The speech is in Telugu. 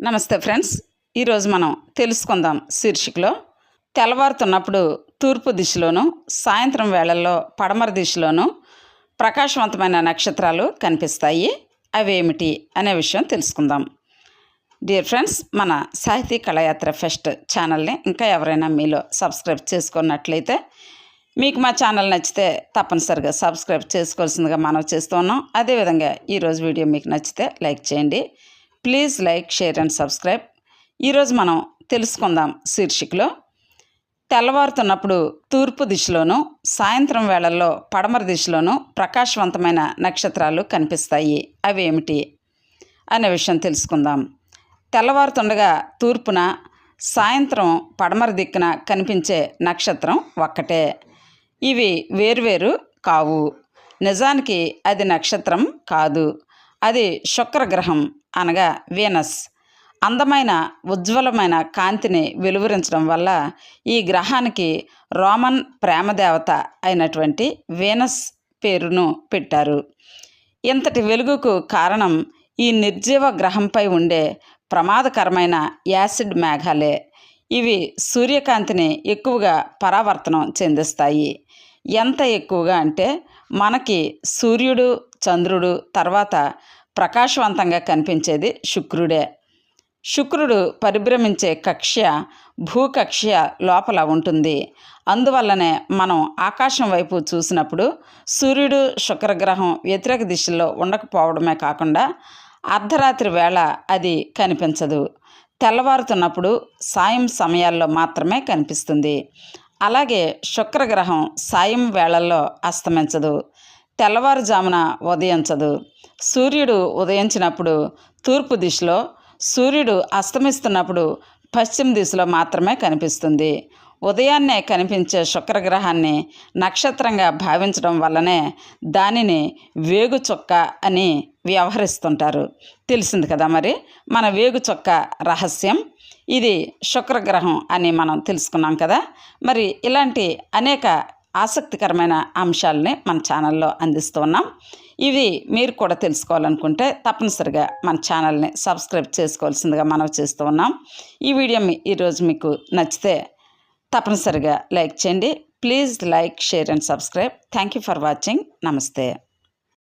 నమస్తే ఫ్రెండ్స్, ఈరోజు మనం తెలుసుకుందాం శీర్షికలో తెల్లవారుతున్నప్పుడు తూర్పు దిశలోను, సాయంత్రం వేళల్లో పడమర దిశలోను ప్రకాశవంతమైన నక్షత్రాలు కనిపిస్తాయి. అవేమిటి అనే విషయం తెలుసుకుందాం. డియర్ ఫ్రెండ్స్, మన సాహితీ కళాయాత్ర ఫెస్ట్ ఛానల్ని ఇంకా ఎవరైనా మీలో సబ్స్క్రైబ్ చేసుకున్నట్లయితే మీకు మా ఛానల్ నచ్చితే తప్పనిసరిగా సబ్స్క్రైబ్ చేసుకోవాల్సిందిగా మనం చేస్తూ ఉన్నాం. అదేవిధంగా ఈరోజు వీడియో మీకు నచ్చితే లైక్ చేయండి. Please like, share and subscribe. ఈరోజు మనం తెలుసుకుందాం శీర్షికలో తెల్లవారుతున్నప్పుడు తూర్పు దిశలోను, సాయంత్రం వేళల్లో పడమర దిశలోను ప్రకాశవంతమైన నక్షత్రాలు కనిపిస్తాయి. అవి ఏమిటి అనే విషయం తెలుసుకుందాం. తెల్లవారుతుండగా తూర్పున, సాయంత్రం పడమర దిక్కున కనిపించే నక్షత్రం ఒక్కటే. ఇవి వేరువేరు కావు. నిజానికి అది నక్షత్రం కాదు, అది శుక్రగ్రహం అనగా వీనస్. అందమైన ఉజ్వలమైన కాంతిని వెలువరించడం వల్ల ఈ గ్రహానికి రోమన్ ప్రేమదేవత అయినటువంటి వీనస్ పేరును పెట్టారు. ఇంతటి వెలుగుకు కారణం ఈ నిర్జీవ గ్రహంపై ఉండే ప్రమాదకరమైన యాసిడ్ మేఘాలే. ఇవి సూర్యకాంతిని ఎక్కువగా పరావర్తనం చెందిస్తాయి. ఎంత ఎక్కువగా అంటే మనకి సూర్యుడు, చంద్రుడు తర్వాత ప్రకాశవంతంగా కనిపించేది శుక్రుడే. శుక్రుడు పరిభ్రమించే కక్ష్య భూకక్ష్య లోపల ఉంటుంది. అందువల్లనే మనం ఆకాశం వైపు చూసినప్పుడు సూర్యుడు, శుక్రగ్రహం వ్యతిరేక దిశల్లో ఉండకపోవడమే కాకుండా అర్ధరాత్రి వేళ అది కనిపించదు. తెల్లవారుతున్నప్పుడు సాయం సమయాల్లో మాత్రమే కనిపిస్తుంది. అలాగే శుక్రగ్రహం సాయం వేళల్లో అస్తమించదు, తెల్లవారుజామున ఉదయించదు. సూర్యుడు ఉదయించినప్పుడు తూర్పు దిశలో, సూర్యుడు అస్తమిస్తున్నప్పుడు పశ్చిమ దిశలో మాత్రమే కనిపిస్తుంది. ఉదయాన్నే కనిపించే శుక్రగ్రహాన్ని నక్షత్రంగా భావించడం వల్లనే దానిని వేగుచుక్క అని వ్యవహరిస్తుంటారు. తెలిసింది కదా మరి మన వేగుచుక్క రహస్యం. ఇది శుక్రగ్రహం అని మనం తెలుసుకున్నాం కదా. మరి ఇలాంటి అనేక ఆసక్తికరమైన అంశాలని మన ఛానల్లో అందిస్తూ ఉన్నాం. ఇవి మీరు కూడా తెలుసుకోవాలనుకుంటే తప్పనిసరిగా మన ఛానల్ని సబ్స్క్రైబ్ చేసుకోవాల్సిందిగా మనం చేస్తూ ఉన్నాం. ఈ వీడియో ఈరోజు మీకు నచ్చితే తప్పనిసరిగా లైక్ చేయండి. Please like, share and subscribe. Thank you for watching. నమస్తే.